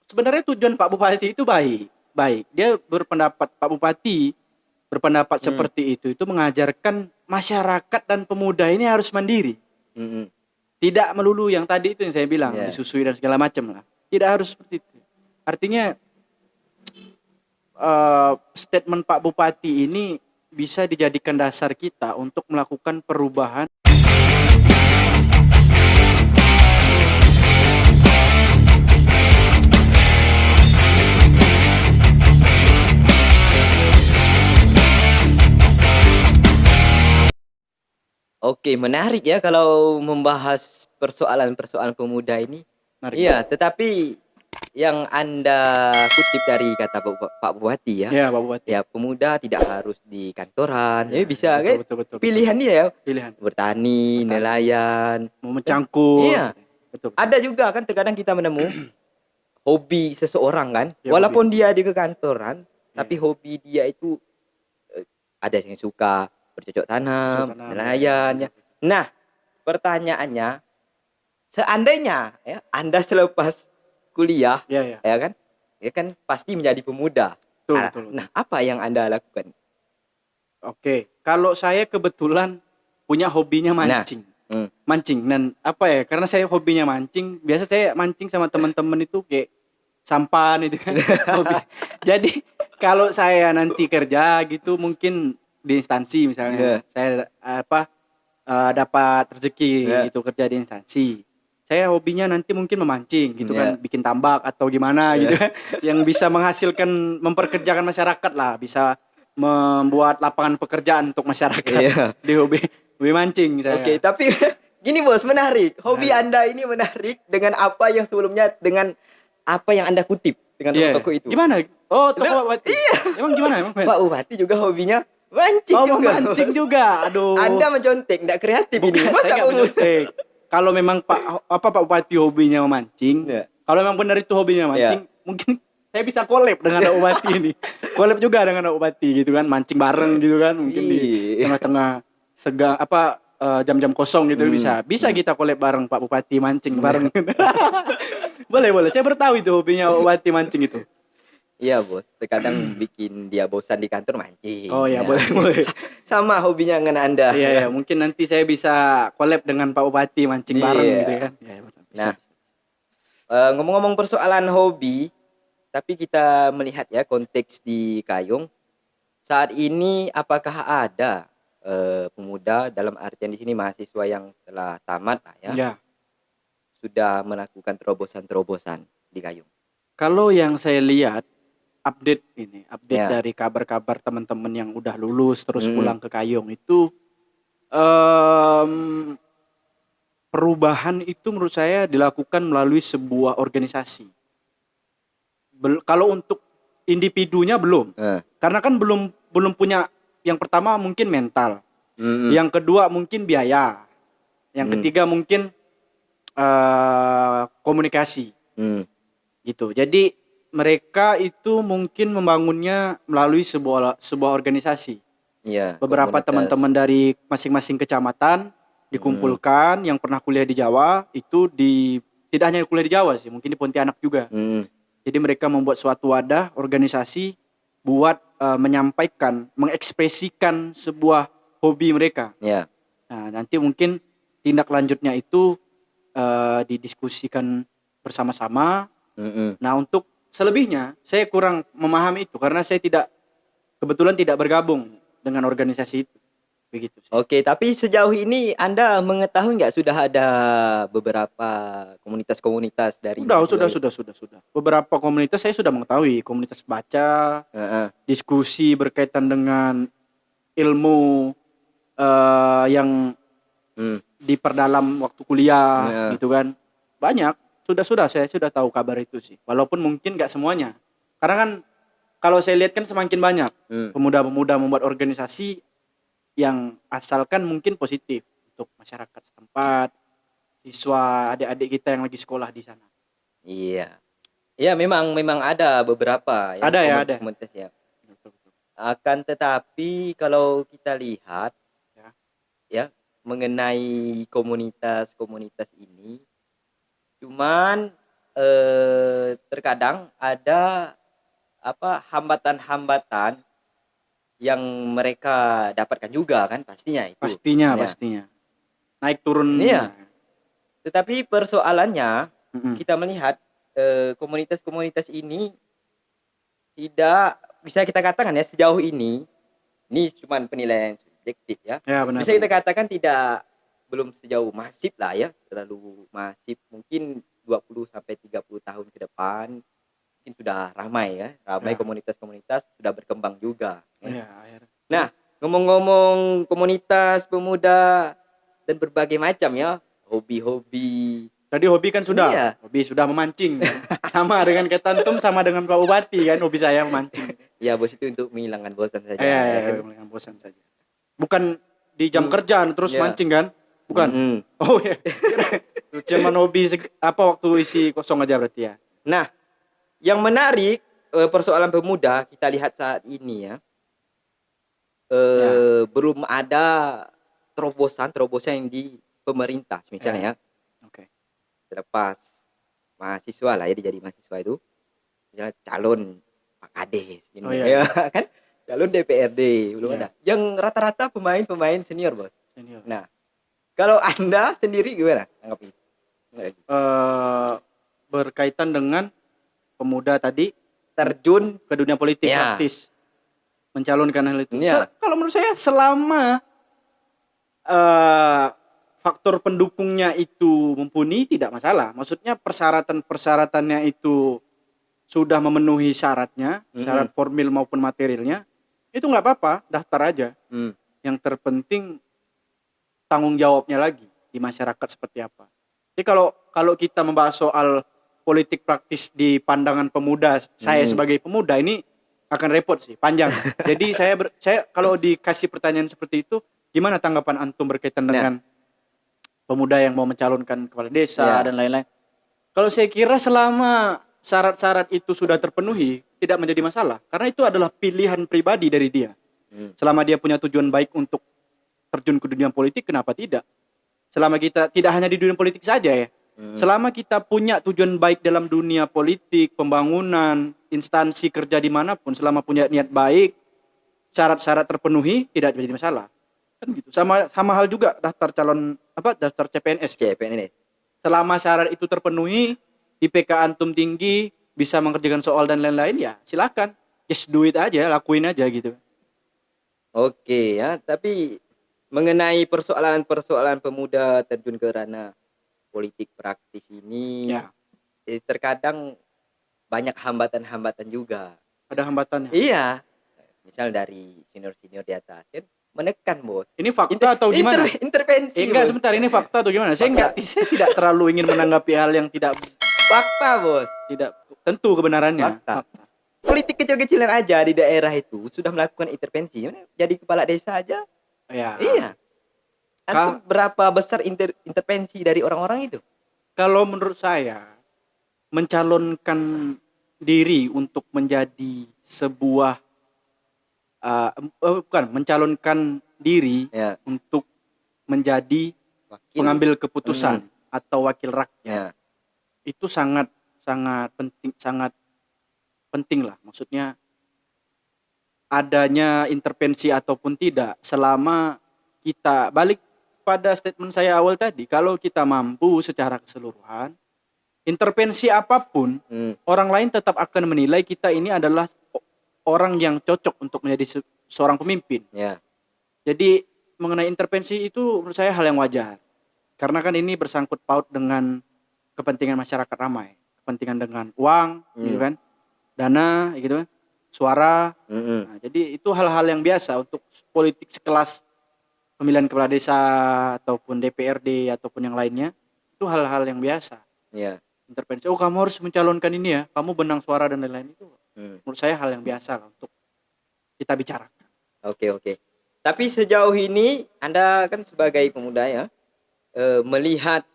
sebenarnya tujuan Pak Bupati itu baik, baik. Dia berpendapat Pak Bupati berpendapat Hmm. seperti itu mengajarkan masyarakat dan pemuda ini harus mandiri. Mm-mm. Tidak melulu yang tadi itu yang saya bilang Ya. disusui dan segala macam lah. Tidak harus seperti itu. Artinya statement Pak Bupati ini bisa dijadikan dasar kita untuk melakukan perubahan. Oke, menarik ya kalau membahas persoalan-persoalan pemuda ini. Menarik. Iya, tetapi yang Anda kutip dari kata Pak Bupati ya, Ya, Pak Bupati. ya pemuda tidak harus di kantoran, Ya, ya bisa betul, kan? betul. Pilihan dia ya, Pilihan. bertani, nelayan. Mau mencangkul. Iya, Betul. ada juga kan terkadang kita menemu hobi seseorang kan, Ya, walaupun hobi. dia di kantoran, Ya. tapi hobi dia itu ada yang suka bercocok tanam, nelayan ya. Nah, pertanyaannya, seandainya ya Anda selepas kuliah, Ya. ya kan pasti menjadi pemuda. Betul. Nah, apa yang Anda lakukan? Oke, kalau saya kebetulan punya hobinya mancing. Mancing dan apa ya? Karena saya hobinya mancing, biasa saya mancing sama teman-teman itu kayak sampan itu kan. Hobi. Jadi kalau saya nanti kerja gitu mungkin di instansi misalnya, saya dapat rezeki gitu kerja di instansi. Saya hobinya nanti mungkin memancing gitu kan, bikin tambak atau gimana gitu kan, yang bisa menghasilkan, memperkerjakan masyarakat lah, bisa membuat lapangan pekerjaan untuk masyarakat di hobi mancing saya. Oke, tapi gini bos, menarik. Hobi Anda ini menarik dengan apa yang sebelumnya, dengan apa yang Anda kutip dengan toko-toko itu. Gimana? Oh, toko Pak Bupati. Iya. Emang gimana? Pak Bupati juga hobinya mancing juga. Mancing juga. Aduh. Anda mencontek, enggak kreatif. Bukan, ini. Masa saya mencontek. Kalau memang Pak Bupati hobinya memancing, kalau memang benar itu hobinya mancing, mungkin saya bisa collab dengan Pak Bupati ini. Collab juga dengan Pak Bupati gitu kan, mancing bareng gitu kan, mungkin di tengah-tengah jam-jam kosong gitu bisa kita collab bareng Pak Bupati mancing bareng. boleh. Saya bertahu itu hobinya Pak Bupati mancing itu. Iya bos, terkadang bikin dia bosan di kantor mancing. Oh ya, boleh. Sama hobinya dengan Anda. Iya, mungkin nanti saya bisa collab dengan Pak Bupati mancing bareng gitu kan. Ya, nah, ngomong-ngomong persoalan hobi, tapi kita melihat ya konteks di Kayong saat ini, apakah ada pemuda, dalam artian di sini mahasiswa yang telah tamat lah ya, sudah melakukan terobosan-terobosan di Kayong? Kalau yang saya lihat update dari kabar-kabar teman-teman yang udah lulus terus pulang ke Kayong itu, perubahan itu menurut saya dilakukan melalui sebuah organisasi. Kalau untuk individunya belum, karena kan belum punya. Yang pertama mungkin mental, yang kedua mungkin biaya, yang ketiga mungkin komunikasi, gitu. Jadi mereka itu mungkin membangunnya melalui sebuah organisasi. Beberapa teman-teman dari masing-masing kecamatan dikumpulkan, yang pernah kuliah di Jawa itu tidak hanya kuliah di Jawa sih, mungkin di Pontianak juga. Jadi mereka membuat suatu wadah organisasi buat menyampaikan, mengekspresikan sebuah hobi mereka. Nah, nanti mungkin tindak lanjutnya itu didiskusikan bersama-sama. Nah, untuk selebihnya saya kurang memahami itu karena saya kebetulan tidak bergabung dengan organisasi itu. Begitu sih. Oke, tapi sejauh ini Anda mengetahui nggak sudah ada beberapa komunitas-komunitas dari Sudah. Beberapa komunitas saya sudah mengetahui, komunitas baca, diskusi berkaitan dengan ilmu yang diperdalam waktu kuliah, gitu kan. Banyak. Saya sudah tahu kabar itu sih. Walaupun mungkin nggak semuanya. Karena kan kalau saya lihat kan semakin banyak pemuda-pemuda membuat organisasi yang asalkan mungkin positif untuk masyarakat setempat, siswa, adik-adik kita yang lagi sekolah di sana. Iya. Ya memang ada beberapa yang komunitas ya. Akan tetapi kalau kita lihat ya mengenai komunitas ini, cuman terkadang ada hambatan-hambatan yang mereka dapatkan juga kan pastinya itu. Pastinya, Ya. pastinya. Naik turun. Iya. Tetapi persoalannya Mm-mm. kita melihat komunitas-komunitas ini tidak bisa kita katakan ya sejauh ini cuma penilaian subjektif ya. Ya, benar. Bisa kita katakan belum sejauh masif lah ya, terlalu masif. Mungkin 20 sampai 30 tahun ke depan mungkin sudah ramai ya, Ya. komunitas-komunitas sudah berkembang juga. Ya, Nah, ngomong-ngomong komunitas pemuda dan berbagai macam ya, hobi-hobi. Tadi hobi kan sudah. Iya. Hobi sudah memancing. Sama dengan ketantum, sama dengan Pak Bupati kan, hobi saya memancing. Ya, bos, itu untuk menghilangkan bosan saja. Ya, menghilangkan bosan saja. Bukan di jam kerjaan terus mancing kan? Bukan. Oh ya. Cuman hobi waktu isi kosong aja berarti ya. Nah, yang menarik persoalan pemuda kita lihat saat ini ya. Belum ada terobosan yang di pemerintah misalnya ya. Oke. Terlepas mahasiswa lah ya, jadi mahasiswa itu misalnya calon Pak Kades ya kan, calon DPRD belum ada. Yang rata-rata pemain senior, bos. Senior. Nah, kalau Anda sendiri gimana tanggapi? Berkaitan dengan pemuda tadi terjun ke dunia politik praktis, mencalonkan hal itu. Kalau menurut saya selama faktor pendukungnya itu mumpuni tidak masalah. Maksudnya persyaratannya itu sudah memenuhi syaratnya, syarat formil maupun materialnya, itu nggak apa-apa, daftar aja. Yang terpenting tanggung jawabnya lagi di masyarakat seperti apa. Jadi kalau kita membahas soal politik praktis di pandangan pemuda, saya sebagai pemuda ini akan repot sih, panjang. Jadi saya kalau dikasih pertanyaan seperti itu, gimana tanggapan antum berkaitan dengan pemuda yang mau mencalonkan kepala desa dan lain-lain? Kalau saya kira selama syarat-syarat itu sudah terpenuhi, tidak menjadi masalah. Karena itu adalah pilihan pribadi dari dia. Selama dia punya tujuan baik untuk terjun ke dunia politik, kenapa tidak? Selama kita tidak hanya di dunia politik saja ya. Selama kita punya tujuan baik dalam dunia politik, pembangunan, instansi kerja dimanapun, selama punya niat baik, syarat-syarat terpenuhi, tidak menjadi masalah. Kan gitu. Sama hal juga daftar daftar CPNS. Selama syarat itu terpenuhi, IPK antum tinggi, bisa mengerjakan soal dan lain-lain, ya silakan. Just do it aja, lakuin aja gitu. Oke ya, tapi mengenai persoalan pemuda terjun ke ranah politik praktis ini, terkadang banyak hambatan-hambatan juga. Ada hambatannya? Iya. Misal dari senior-senior di atas kan menekan, bos. Ini fakta atau gimana? Intervensi. Enggak, sebentar, ini fakta atau gimana? Saya tidak terlalu ingin menanggapi hal yang tidak fakta, bos. Tidak tentu kebenarannya. Fakta. Politik kecil-kecilan aja di daerah itu sudah melakukan intervensi. Jadi kepala desa aja. Iya. Antum berapa besar intervensi dari orang-orang itu? Kalau menurut saya, mencalonkan diri untuk menjadi sebuah mencalonkan diri untuk menjadi pengambil keputusan atau wakil rakyat, itu sangat penting lah. Maksudnya adanya intervensi ataupun tidak, selama kita balik pada statement saya awal tadi, kalau kita mampu secara keseluruhan, intervensi apapun, orang lain tetap akan menilai kita ini adalah orang yang cocok untuk menjadi seorang pemimpin. Jadi mengenai intervensi itu menurut saya hal yang wajar. Karena kan ini bersangkut paut dengan kepentingan masyarakat ramai, kepentingan dengan uang, gitu kan, dana, gitu kan, suara. Nah, jadi itu hal-hal yang biasa untuk politik sekelas pemilihan kepala desa ataupun DPRD ataupun yang lainnya, itu hal-hal yang biasa. Intervensi, kamu harus mencalonkan ini ya, kamu benang suara dan lain-lain, itu menurut saya hal yang biasa lah untuk kita bicarakan. Oke. Tapi sejauh ini Anda kan sebagai pemuda ya, melihat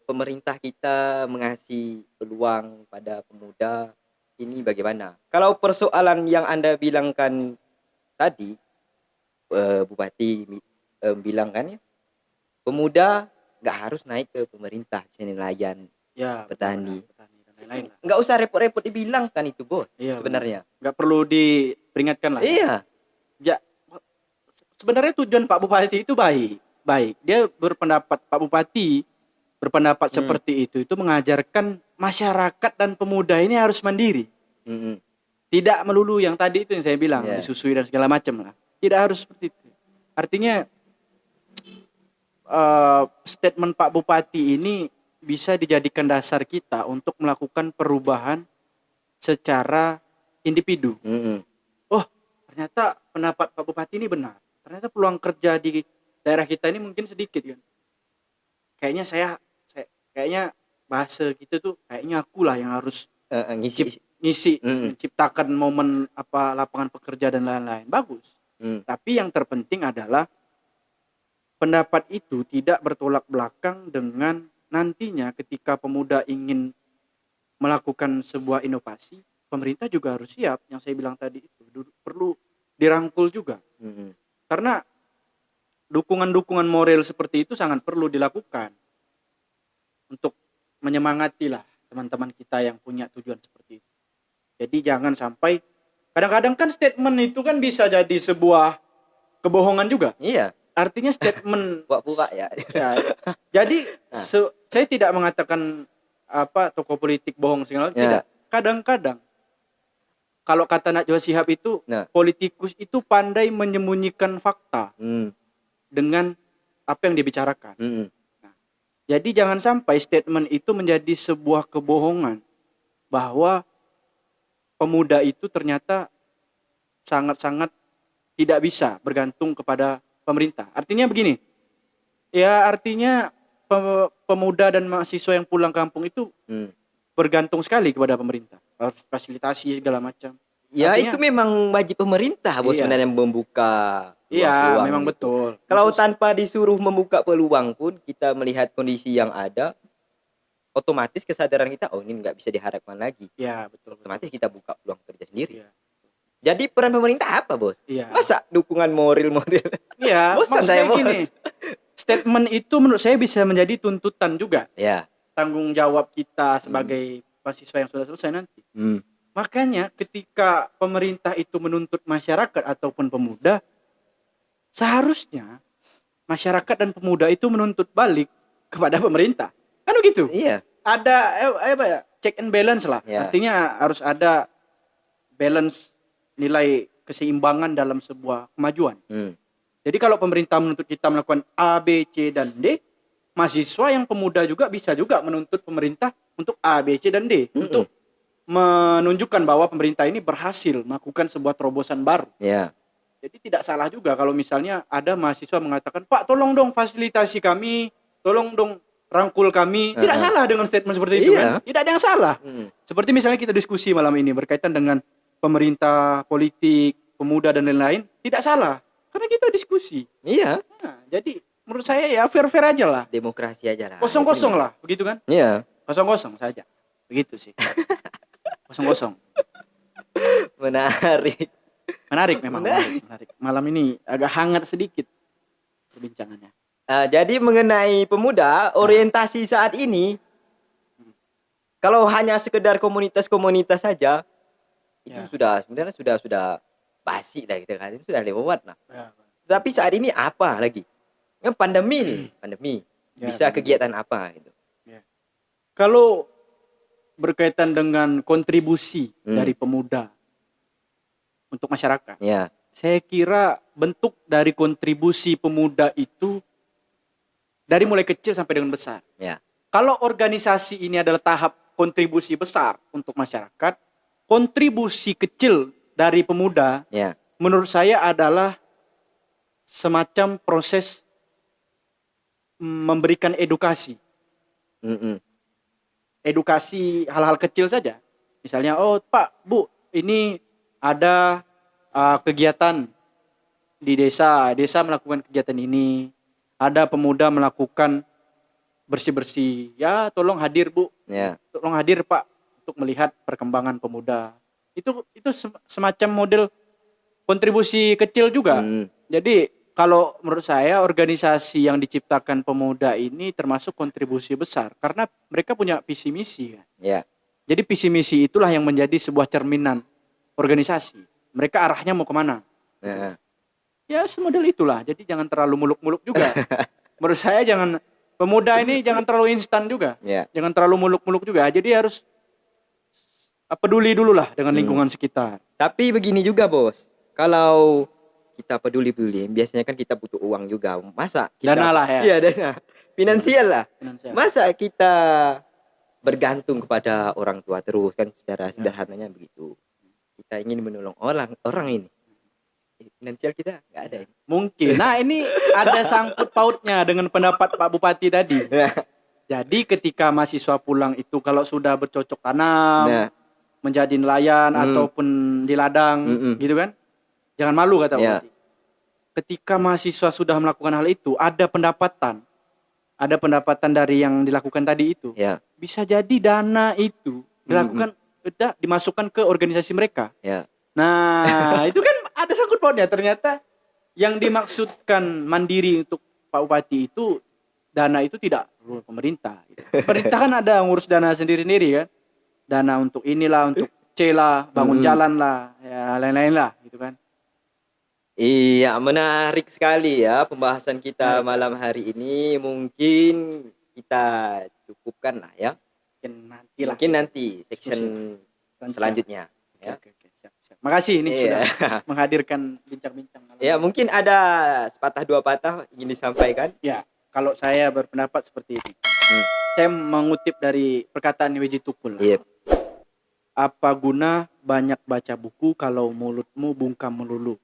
pemerintah kita mengasih peluang pada pemuda ini bagaimana? Kalau persoalan yang Anda bilangkan tadi, Bupati bilang kan ya, pemuda nggak harus naik ke pemerintah, bisa nelayan Ya, petani. petani dan lain-lain lah. Nggak usah repot-repot dibilangkan itu, Bos. Iya, sebenarnya. Nggak perlu diperingatkan lah. Iya. Ya, sebenarnya tujuan Pak Bupati itu baik. Dia berpendapat, Pak Bupati berpendapat seperti itu mengajarkan masyarakat dan pemuda ini harus mandiri. Tidak melulu yang tadi itu yang saya bilang, disusui dan segala macam lah. Tidak harus seperti itu. Artinya statement Pak Bupati ini bisa dijadikan dasar kita untuk melakukan perubahan secara individu. Oh, ternyata pendapat Pak Bupati ini benar. Ternyata peluang kerja di daerah kita ini mungkin sedikit kan. Kayaknya kayaknya bahasa kita tuh kayaknya akulah yang harus ngisi menciptakan momen lapangan pekerja dan lain-lain. Bagus. Tapi yang terpenting adalah pendapat itu tidak bertolak belakang dengan nantinya ketika pemuda ingin melakukan sebuah inovasi, pemerintah juga harus siap. Yang saya bilang tadi itu perlu dirangkul juga. Karena dukungan-dukungan moral seperti itu sangat perlu dilakukan untuk menyemangati lah teman-teman kita yang punya tujuan seperti itu. Jadi jangan sampai, kadang-kadang kan statement itu kan bisa jadi sebuah kebohongan juga. Iya. Artinya statement buka ya. Jadi saya tidak mengatakan tokoh politik bohong segala tidak. Kadang-kadang kalau kata Najwa Shihab itu politikus itu pandai menyembunyikan fakta dengan apa yang dibicarakan. Nah, jadi jangan sampai statement itu menjadi sebuah kebohongan bahwa pemuda itu ternyata sangat-sangat tidak bisa bergantung kepada pemerintah. Artinya begini, ya artinya pemuda dan mahasiswa yang pulang kampung itu bergantung sekali kepada pemerintah, harus fasilitasi segala macam. Ya artinya, itu memang wajib pemerintah Bos sebenarnya membuka peluang memang itu. Betul. Kalau tanpa disuruh membuka peluang pun kita melihat kondisi yang ada, otomatis kesadaran kita ini nggak bisa diharapkan lagi. Ya betul. Otomatis kita buka peluang kerja sendiri. Ya. Jadi peran pemerintah apa Bos? Iya. Masa dukungan moral? Iya. Bosan saya Bos. Gini, statement itu menurut saya bisa menjadi tuntutan juga. Ya. Tanggung jawab kita sebagai mahasiswa yang sudah selesai nanti. Makanya ketika pemerintah itu menuntut masyarakat ataupun pemuda, seharusnya masyarakat dan pemuda itu menuntut balik kepada pemerintah. Kan begitu? Iya. Ada check and balance lah. Ya. Artinya harus ada balance nilai keseimbangan dalam sebuah kemajuan. Jadi kalau pemerintah menuntut kita melakukan A, B, C, dan D, mahasiswa yang pemuda juga bisa juga menuntut pemerintah untuk A, B, C, dan D. Untuk menunjukkan bahwa pemerintah ini berhasil melakukan sebuah terobosan baru. Yeah. Jadi tidak salah juga kalau misalnya ada mahasiswa mengatakan, Pak tolong dong fasilitasi kami, tolong dong rangkul kami. Tidak salah dengan statement seperti itu kan. Tidak ada yang salah. Seperti misalnya kita diskusi malam ini berkaitan dengan pemerintah, politik, pemuda dan lain-lain, tidak salah karena kita diskusi. Iya. Nah, jadi menurut saya ya fair-fair aja lah. Demokrasi aja lah. Kosong-kosong lah, begitu kan? Iya. Kosong-kosong saja, begitu sih. Kosong-kosong. Menarik memang. Menarik. Malam ini agak hangat sedikit perbincangannya. Jadi mengenai pemuda, orientasi saat ini, kalau hanya sekedar komunitas-komunitas saja. Itu sebenarnya sudah basi lah gitu kan, itu sudah lewat lah. Tapi saat ini apa lagi? Kan pandemi bisa kegiatan apa gitu? Kalau berkaitan dengan kontribusi dari pemuda untuk masyarakat, saya kira bentuk dari kontribusi pemuda itu dari mulai kecil sampai dengan besar. Kalau organisasi ini adalah tahap kontribusi besar untuk masyarakat, kontribusi kecil dari pemuda menurut saya adalah semacam proses memberikan edukasi. Edukasi hal-hal kecil saja. Misalnya, oh Pak, Bu, ini ada kegiatan di desa melakukan kegiatan ini. Ada pemuda melakukan bersih-bersih. Ya, tolong hadir Bu. Tolong hadir Pak. Untuk melihat perkembangan pemuda itu semacam model kontribusi kecil juga. Jadi kalau menurut saya organisasi yang diciptakan pemuda ini termasuk kontribusi besar karena mereka punya visi misi kan. Ya. Jadi visi misi itulah yang menjadi sebuah cerminan organisasi. Mereka arahnya mau kemana? Nah. Ya semodel itulah. Jadi jangan terlalu muluk-muluk juga. Menurut saya pemuda ini jangan terlalu instan juga. Ya. Jangan terlalu muluk-muluk juga. Jadi harus peduli dulu lah dengan lingkungan sekitar. Tapi begini juga bos, kalau kita peduli, biasanya kan kita butuh uang juga. Masa kita, Dana lah ya. Iya dana, finansial lah. Finansial. Masa kita bergantung kepada orang tua terus kan, secara sederhananya begitu. Kita ingin menolong orang ini, finansial kita nggak ada. Mungkin. Nah ini ada sangkut pautnya dengan pendapat Pak Bupati tadi. Jadi ketika mahasiswa pulang itu kalau sudah bercocok tanam, menjadi nelayan ataupun di ladang, gitu kan? Jangan malu kata Pak Bupati. Ketika mahasiswa sudah melakukan hal itu, ada pendapatan dari yang dilakukan tadi itu. Bisa jadi dana itu dimasukkan ke organisasi mereka. Nah, itu kan ada sangkut pautnya. Ternyata yang dimaksudkan mandiri untuk Pak Bupati itu dana itu tidak pemerintah. Pemerintah kan ada ngurus dana sendiri-sendiri kan. Dana untuk inilah, untuk C lah, bangun jalan lah, ya lain-lain lah gitu kan. Iya, menarik sekali ya pembahasan kita malam hari ini. Mungkin kita cukupkan lah ya. Mungkin nanti section selanjutnya. Oke. Siap. Makasih ini sudah menghadirkan bincang-bincang. Ya, mungkin ada sepatah dua patah ingin disampaikan. Ya, kalau saya berpendapat seperti ini. Saya mengutip dari perkataan Weji Tukul. Apa guna banyak baca buku kalau mulutmu bungkam melulu?